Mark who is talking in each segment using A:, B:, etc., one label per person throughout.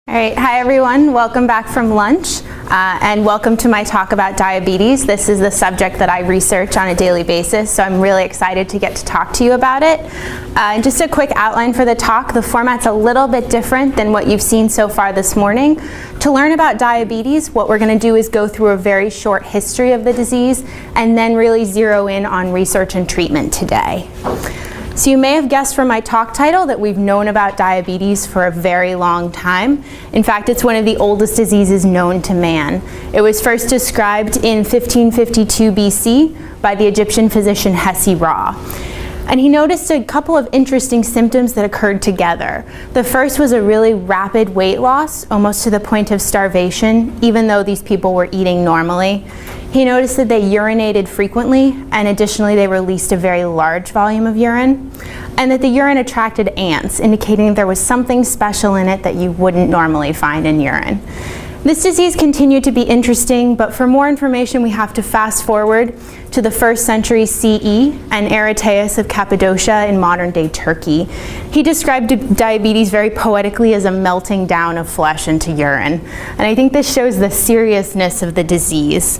A: All right, hi everyone, welcome back from lunch and welcome to my talk about diabetes. This is the subject that I research on a daily basis, so I'm really excited to get to talk to you about it. And just a quick outline for the talk, the format's a little bit different than what you've seen so far this morning. To learn about diabetes, what we're going to do is go through a very short history of the disease and then really zero in on research and treatment today. So you may have guessed from my talk title that we've known about diabetes for a very long time. In fact, it's one of the oldest diseases known to man. It was first described in 1552 BC by the Egyptian physician Hesi-Ra. And he noticed a couple of interesting symptoms that occurred together. The first was a really rapid weight loss, almost to the point of starvation, even though these people were eating normally. He noticed that they urinated frequently, and additionally they released a very large volume of urine, and that the urine attracted ants, indicating there was something special in it that you wouldn't normally find in urine. This disease continued to be interesting, but for more information we have to fast forward to the 1st century CE and Arateus of Cappadocia in modern-day Turkey. He described diabetes very poetically as a melting down of flesh into urine, and I think this shows the seriousness of the disease.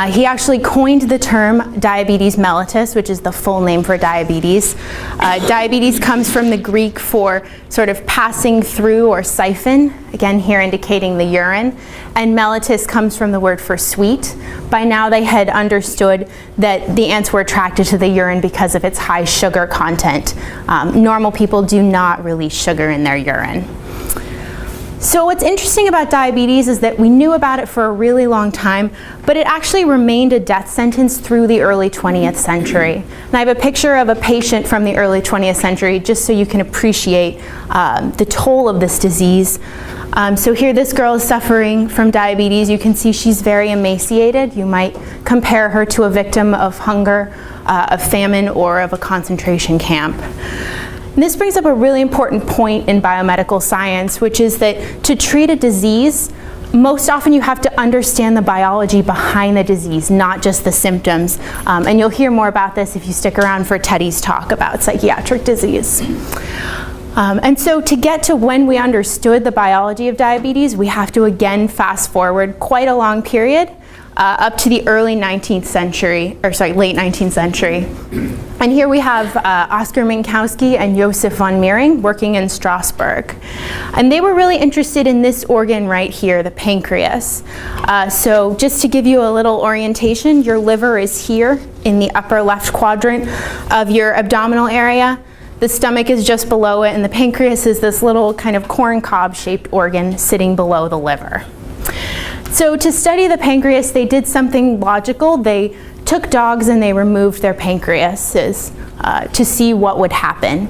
A: He actually coined the term diabetes mellitus, which is the full name for diabetes. Diabetes comes from the Greek for sort of passing through or siphon, again here indicating the urine, and mellitus comes from the word for sweet. By now they had understood that the ants were attracted to the urine because of its high sugar content. Normal people do not release sugar in their urine. So what's interesting about diabetes is that we knew about it for a really long time, but it actually remained a death sentence through the early 20th century. And I have a picture of a patient from the early 20th century just so you can appreciate the toll of this disease. So here this girl is suffering from diabetes. You can see she's very emaciated. You might compare her to a victim of hunger, of famine, or of a concentration camp. And this brings up a really important point in biomedical science, which is that to treat a disease, most often you have to understand the biology behind the disease, not just the symptoms. And you'll hear more about this if you stick around for Teddy's talk about psychiatric disease. And so to get to when we understood the biology of diabetes, we have to again fast forward quite a long period, up to the early 19th century, or sorry, late 19th century. And here we have Oscar Minkowski and Josef von Mering working in Strasbourg. And they were really interested in this organ right here, the pancreas. So just to give you a little orientation, your liver is here in the upper left quadrant of your abdominal area. The stomach is just below it, and the pancreas is this little kind of corn cob shaped organ sitting below the liver. So to study the pancreas, they did something logical. They took dogs and they removed their pancreases to see what would happen.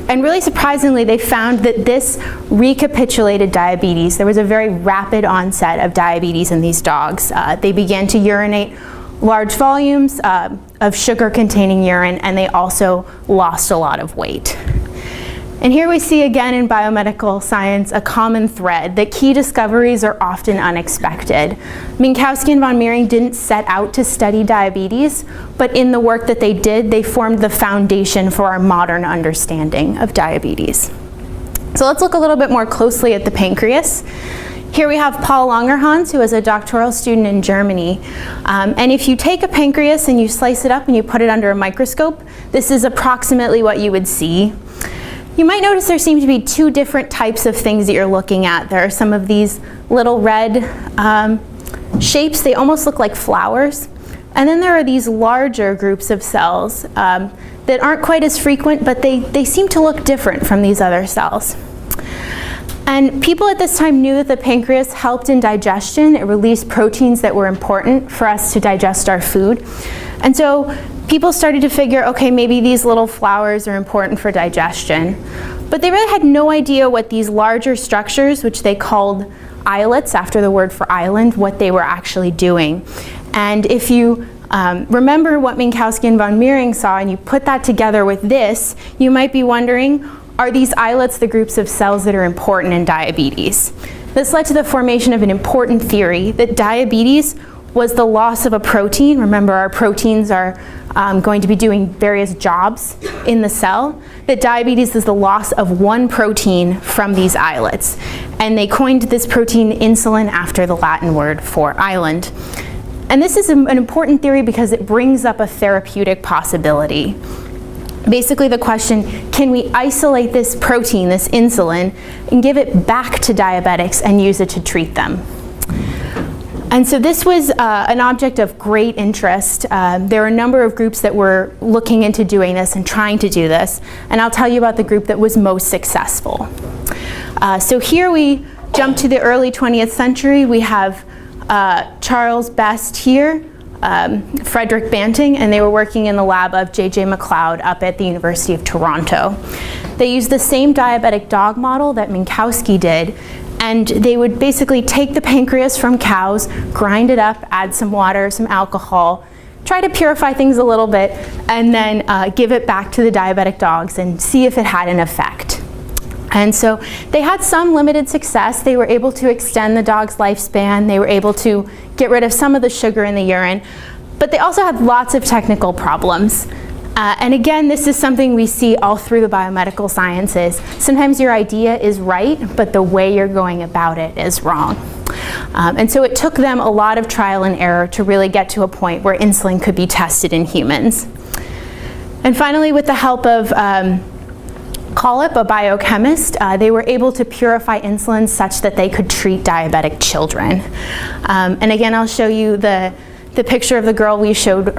A: And really surprisingly, they found that this recapitulated diabetes. There was a very rapid onset of diabetes in these dogs. They began to urinate large volumes of sugar-containing urine, and they also lost a lot of weight. And here we see again in biomedical science a common thread that key discoveries are often unexpected. Minkowski and von Mering didn't set out to study diabetes, but in the work that they did, they formed the foundation for our modern understanding of diabetes. So let's look a little bit more closely at the pancreas. Here we have Paul Langerhans, who is a doctoral student in Germany. And if you take a pancreas and you slice it up and you put it under a microscope, this is approximately what you would see. You might notice there seem to be two different types of things that you're looking at. There are some of these little red shapes. They almost look like flowers. And then there are these larger groups of cells that aren't quite as frequent, but they seem to look different from these other cells. And people at this time knew that the pancreas helped in digestion. It released proteins that were important for us to digest our food. And so people started to figure, okay, maybe these little flowers are important for digestion. But they really had no idea what these larger structures, which they called islets after the word for island, what they were actually doing. And if you remember what Minkowski and von Mering saw and you put that together with this, you might be wondering, are these islets the groups of cells that are important in diabetes? This led to the formation of an important theory that diabetes was the loss of a protein. Remember, our proteins are going to be doing various jobs in the cell. That diabetes is the loss of one protein from these islets. And they coined this protein insulin after the Latin word for island. And this is an important theory because it brings up a therapeutic possibility. Basically the question, can we isolate this protein, this insulin, and give it back to diabetics and use it to treat them? And so this was an object of great interest. There were a number of groups that were looking into doing this and trying to do this. And I'll tell you about the group that was most successful. So here we jump to the early 20th century. We have Charles Best here, Frederick Banting, and they were working in the lab of J.J. Macleod up at the University of Toronto. They used the same diabetic dog model that Minkowski did, and they would basically take the pancreas from cows, grind it up, add some water, some alcohol, try to purify things a little bit, and then give it back to the diabetic dogs and see if it had an effect. And so they had some limited success. They were able to extend the dog's lifespan. They were able to get rid of some of the sugar in the urine, but they also had lots of technical problems. And again, this is something we see all through the biomedical sciences. Sometimes your idea is right, but the way you're going about it is wrong. And so it took them a lot of trial and error to really get to a point where insulin could be tested in humans. And finally, with the help of Collip, a biochemist, they were able to purify insulin such that they could treat diabetic children. And again, I'll show you the picture of the girl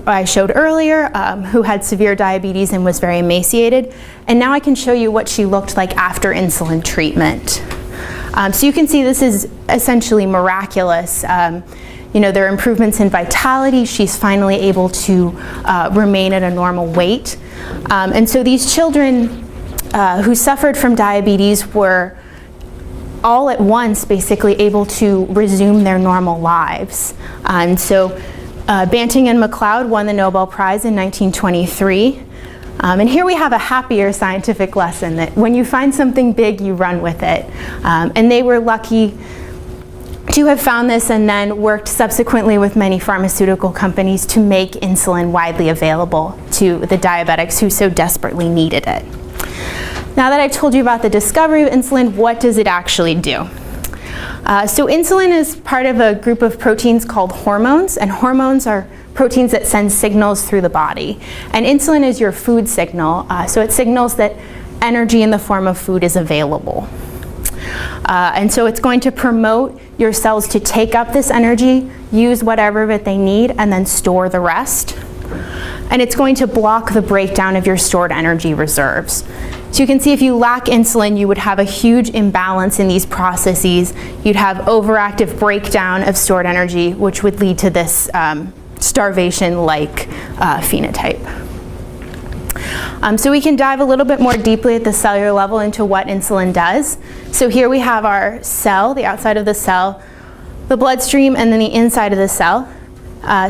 A: I showed earlier who had severe diabetes and was very emaciated. And now I can show you what she looked like after insulin treatment. So you can see this is essentially miraculous. You know, there are improvements in vitality. She's finally able to remain at a normal weight. And so these children who suffered from diabetes were all at once basically able to resume their normal lives. And so Banting and Macleod won the Nobel Prize in 1923. And here we have a happier scientific lesson that when you find something big, you run with it. And they were lucky to have found this and then worked subsequently with many pharmaceutical companies to make insulin widely available to the diabetics who so desperately needed it. Now that I've told you about the discovery of insulin, what does it actually do? So insulin is part of a group of proteins called hormones, and hormones are proteins that send signals through the body. And insulin is your food signal, so it signals that energy in the form of food is available. And so it's going to promote your cells to take up this energy, use whatever of it they need, and then store the rest. And it's going to block the breakdown of your stored energy reserves. So you can see if you lack insulin, you would have a huge imbalance in these processes. You'd have overactive breakdown of stored energy, which would lead to this starvation-like phenotype. So we can dive a little bit more deeply at the cellular level into what insulin does. So here we have our cell, the outside of the cell, the bloodstream, and then the inside of the cell.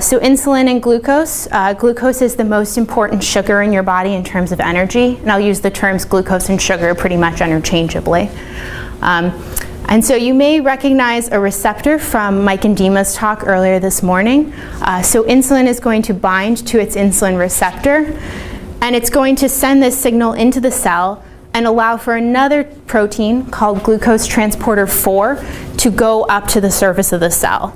A: So insulin and glucose. Glucose is the most important sugar in your body in terms of energy, and I'll use the terms glucose and sugar pretty much interchangeably. And so you may recognize a receptor from Mike and Dima's talk earlier this morning. So insulin is going to bind to its insulin receptor, and it's going to send this signal into the cell and allow for another protein called glucose transporter 4 to go up to the surface of the cell.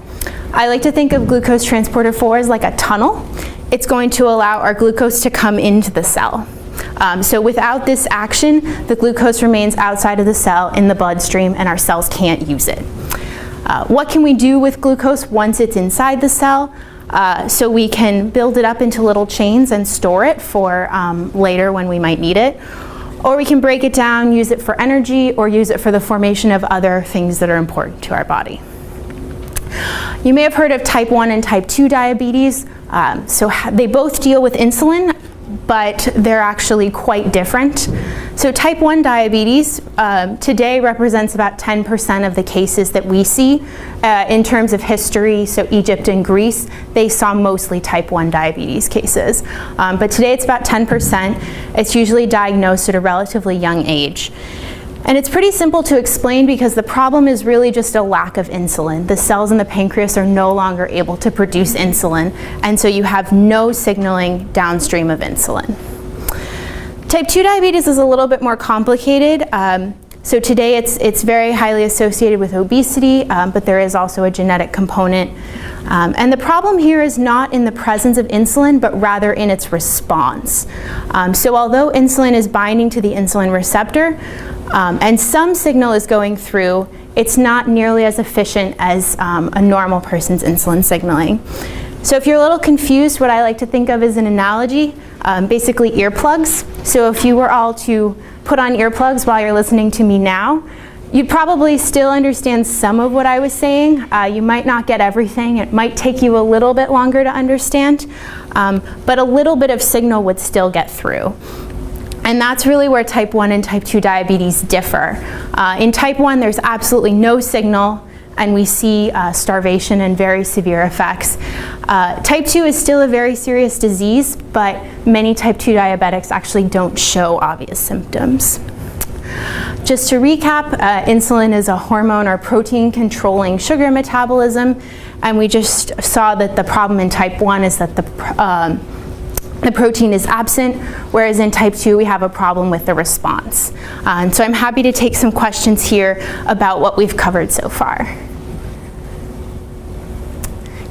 A: I like to think of glucose transporter 4 as like a tunnel. It's going to allow our glucose to come into the cell. So without this action, the glucose remains outside of the cell in the bloodstream and our cells can't use it. What can we do with glucose once it's inside the cell? So we can build it up into little chains and store it for later when we might need it. Or we can break it down, use it for energy, or use it for the formation of other things that are important to our body. You may have heard of type 1 and type 2 diabetes. So they both deal with insulin, but they're actually quite different. So type 1 diabetes today represents about 10% of the cases that we see. In terms of history, so Egypt and Greece, they saw mostly type 1 diabetes cases. But today it's about 10%. It's usually diagnosed at a relatively young age. And it's pretty simple to explain because the problem is really just a lack of insulin. The cells in the pancreas are no longer able to produce insulin, and so you have no signaling downstream of insulin. Type 2 diabetes is a little bit more complicated. So today it's very highly associated with obesity, but there is also a genetic component. And the problem here is not in the presence of insulin, but rather in its response. So although insulin is binding to the insulin receptor, and some signal is going through, it's not nearly as efficient as a normal person's insulin signaling. So if you're a little confused, what I like to think of as an analogy, basically earplugs. So if you were all to put on earplugs while you're listening to me now, you'd probably still understand some of what I was saying. You might not get everything. It might take you a little bit longer to understand, but a little bit of signal would still get through. And that's really where type 1 and type 2 diabetes differ. In type 1, there's absolutely no signal, and we see starvation and very severe effects. Type 2 is still a very serious disease, but many type 2 diabetics actually don't show obvious symptoms. Just to recap, insulin is a hormone or protein controlling sugar metabolism, and we just saw that the problem in type 1 is that the protein is absent, whereas in type 2 we have a problem with the response. And so I'm happy to take some questions here about what we've covered so far.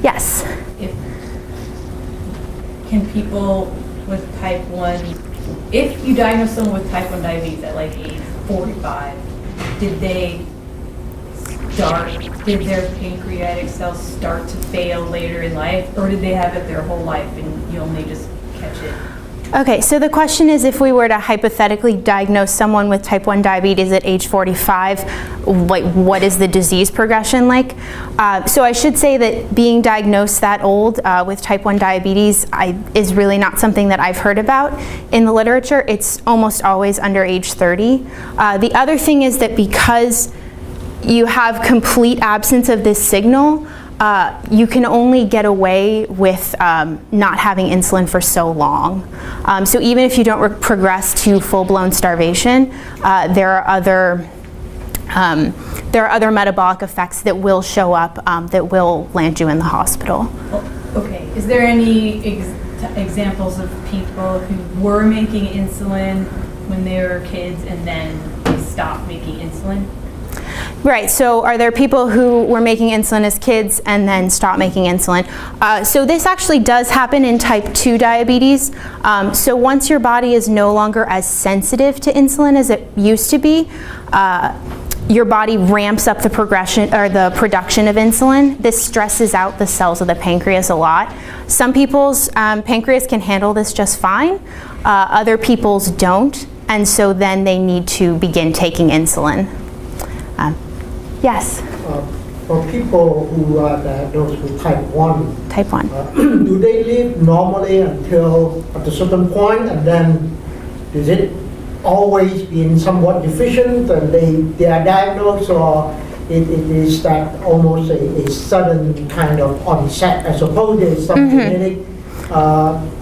A: Yes?
B: Can people with type 1, if you diagnose someone with type 1 diabetes at like age 45, did their pancreatic cells start to fail later in life, or did they have it their whole life and you only just catch it?
A: Okay, so the question is, if we were to hypothetically diagnose someone with type 1 diabetes at age 45, what is the disease progression like? So I should say that being diagnosed that old with type 1 diabetes is really not something that I've heard about in the literature. It's almost always under age 30. The other thing is that because you have complete absence of this signal, you can only get away with not having insulin for so long. So even if you don't progress to full-blown starvation, there are other metabolic effects that will show up that will land you in the hospital.
B: Okay, is there any examples of people who were making insulin when they were kids and then they stopped making insulin?
A: Right, so are there people who were making insulin as kids and then stopped making insulin? So this actually does happen in type 2 diabetes. So once your body is no longer as sensitive to insulin as it used to be, your body ramps up the progression or the production of insulin. This stresses out the cells of the pancreas a lot. Some people's pancreas can handle this just fine. Other people's don't, and so then they need to begin taking insulin. Yes?
C: For people who are diagnosed with type 1,
A: Type 1.
C: Do they live normally until at a certain point, and then is it always been somewhat deficient and they are diagnosed, or it is that almost a sudden kind of onset? I suppose there is some genetic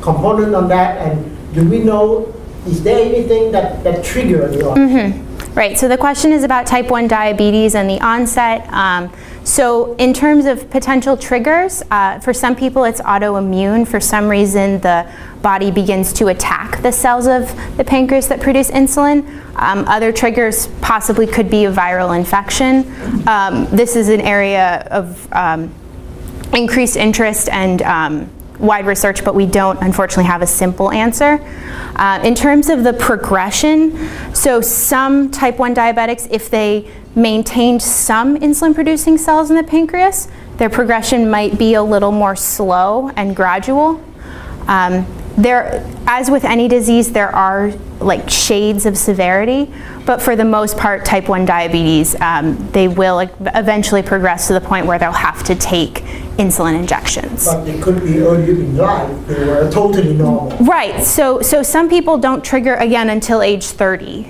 C: component on that, and do we know, is there anything that triggers the onset?
A: Right, so the question is about type 1 diabetes and the onset. So in terms of potential triggers, for some people it's autoimmune. For some reason the body begins to attack the cells of the pancreas that produce insulin. Other triggers possibly could be a viral infection. This is an area of increased interest and wide research, but we don't unfortunately have a simple answer. In terms of the progression, so some type 1 diabetics, if they maintained some insulin producing cells in the pancreas, their progression might be a little more slow and gradual. As with any disease, there are like shades of severity, but for the most part, type 1 diabetes, they will eventually progress to the point where they'll have to take insulin injections.
C: But they could be earlier in life, they were totally normal.
A: Right, so some people don't trigger again until age 30.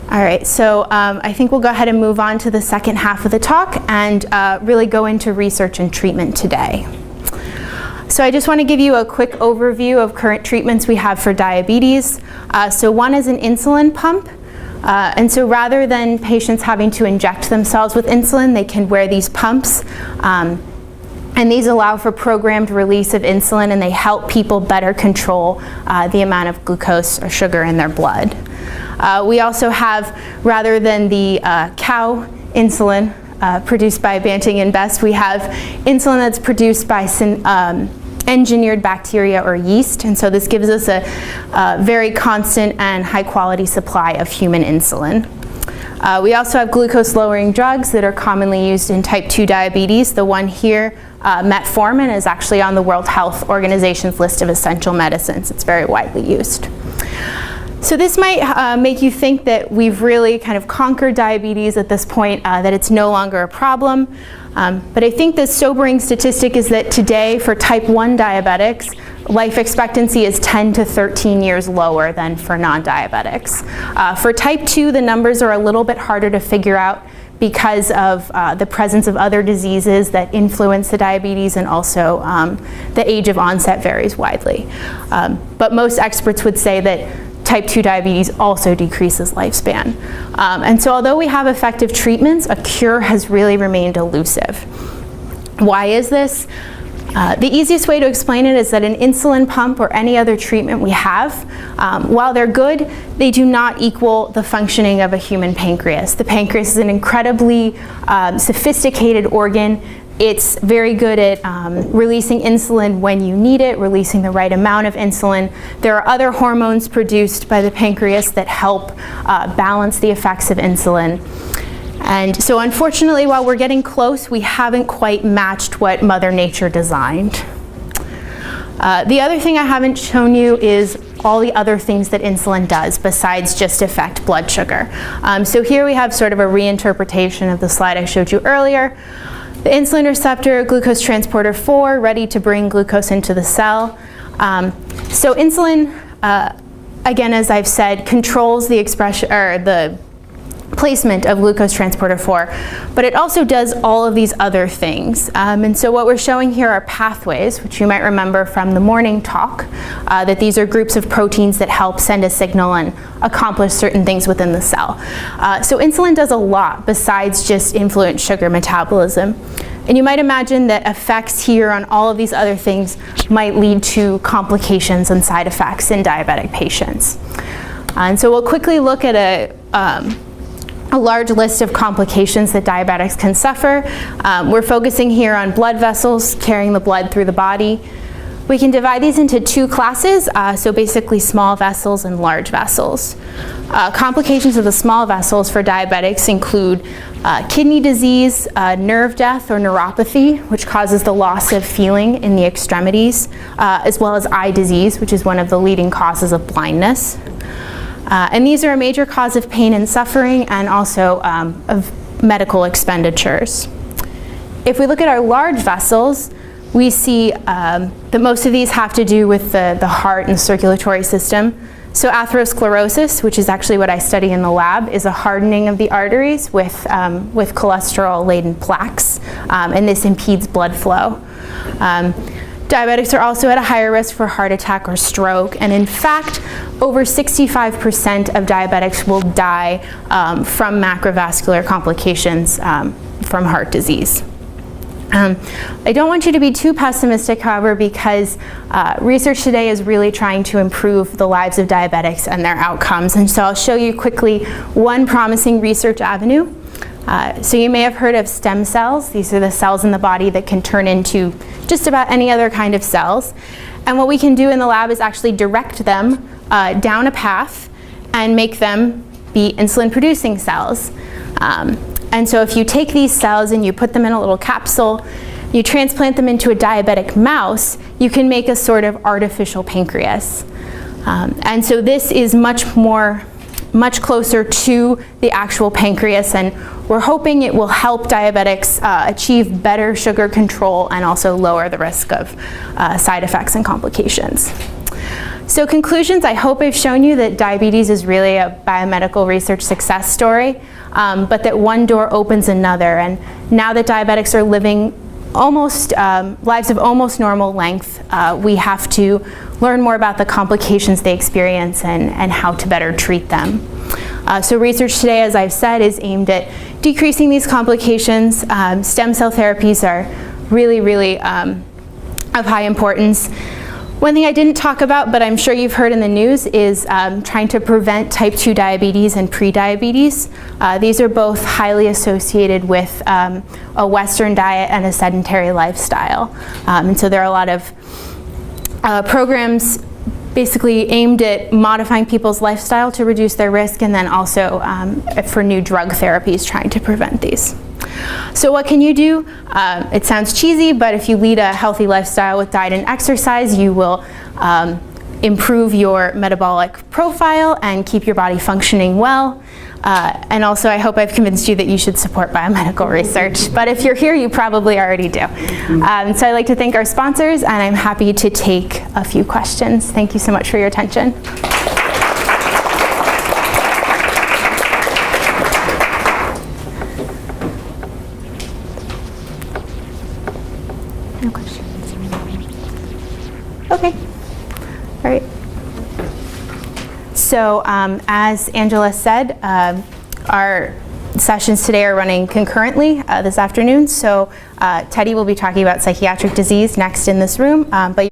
A: All right, so I think we'll go ahead and move on to the second half of the talk and really go into research and treatment today. So I just want to give you a quick overview of current treatments we have for diabetes. So one is an insulin pump. And so rather than patients having to inject themselves with insulin, they can wear these pumps. And these allow for programmed release of insulin, and they help people better control the amount of glucose or sugar in their blood. We also have, rather than the cow insulin produced by Banting and Best, we have insulin that's produced by engineered bacteria or yeast, and so this gives us a very constant and high quality supply of human insulin. We also have glucose-lowering drugs that are commonly used in type 2 diabetes. The one here, metformin, is actually on the World Health Organization's list of essential medicines. It's very widely used. So this might make you think that we've really kind of conquered diabetes at this point, that it's no longer a problem. But I think the sobering statistic is that today, for type 1 diabetics, life expectancy is 10 to 13 years lower than for non-diabetics. For type 2, the numbers are a little bit harder to figure out because of the presence of other diseases that influence the diabetes, and also the age of onset varies widely. But most experts would say that type 2 diabetes also decreases lifespan. And so although we have effective treatments, a cure has really remained elusive. Why is this? The easiest way to explain it is that an insulin pump or any other treatment we have, while they're good, they do not equal the functioning of a human pancreas. The pancreas is an incredibly sophisticated organ. It's very good at releasing insulin when you need it, releasing the right amount of insulin. There are other hormones produced by the pancreas that help balance the effects of insulin. And so unfortunately, while we're getting close, we haven't quite matched what Mother Nature designed. The other thing I haven't shown you is all the other things that insulin does besides just affect blood sugar. So here we have sort of a reinterpretation of the slide I showed you earlier. The insulin receptor, glucose transporter 4, ready to bring glucose into the cell. So insulin, again, as I've said, controls the expression, or the placement of glucose transporter 4, but it also does all of these other things. And so what we're showing here are pathways, which you might remember from the morning talk, that these are groups of proteins that help send a signal and accomplish certain things within the cell. So insulin does a lot besides just influence sugar metabolism. And you might imagine that effects here on all of these other things might lead to complications and side effects in diabetic patients. And so we'll quickly look at a large list of complications that diabetics can suffer. We're focusing here on blood vessels carrying the blood through the body. We can divide these into two classes, so basically small vessels and large vessels. Complications of the small vessels for diabetics include kidney disease, nerve death or neuropathy, which causes the loss of feeling in the extremities, as well as eye disease, which is one of the leading causes of blindness. And these are a major cause of pain and suffering, and also of medical expenditures. If we look at our large vessels, we see that most of these have to do with the heart and circulatory system. So atherosclerosis, which is actually what I study in the lab, is a hardening of the arteries with cholesterol-laden plaques, and this impedes blood flow. Diabetics are also at a higher risk for heart attack or stroke, and in fact, over 65% of diabetics will die from macrovascular complications from heart disease. I don't want you to be too pessimistic, however, because research today is really trying to improve the lives of diabetics and their outcomes, and so I'll show you quickly one promising research avenue. So you may have heard of stem cells. These are the cells in the body that can turn into just about any other kind of cells. And what we can do in the lab is actually direct them down a path and make them be insulin-producing cells. And so if you take these cells and you put them in a little capsule, you transplant them into a diabetic mouse, you can make a sort of artificial pancreas. And so this is much closer to the actual pancreas, and we're hoping it will help diabetics achieve better sugar control and also lower the risk of side effects and complications. So conclusions, I hope I've shown you that diabetes is really a biomedical research success story, but that one door opens another, and now that diabetics are living lives of almost normal length, we have to learn more about the complications they experience and how to better treat them. So research today, as I've said, is aimed at decreasing these complications. Stem cell therapies are really of high importance. One thing I didn't talk about, but I'm sure you've heard in the news, is trying to prevent type 2 diabetes and prediabetes. These are both highly associated with a Western diet and a sedentary lifestyle. And so there are a lot of programs basically aimed at modifying people's lifestyle to reduce their risk, and then also for new drug therapies trying to prevent these. So what can you do? It sounds cheesy, but if you lead a healthy lifestyle with diet and exercise, you will improve your metabolic profile and keep your body functioning well. And also, I hope I've convinced you that you should support biomedical research. But if you're here, you probably already do. So I'd like to thank our sponsors, and I'm happy to take a few questions. Thank you so much for your attention. No questions. Okay. All right. So as Angela said, our sessions today are running concurrently this afternoon. So Teddy will be talking about psychiatric disease next in this room. But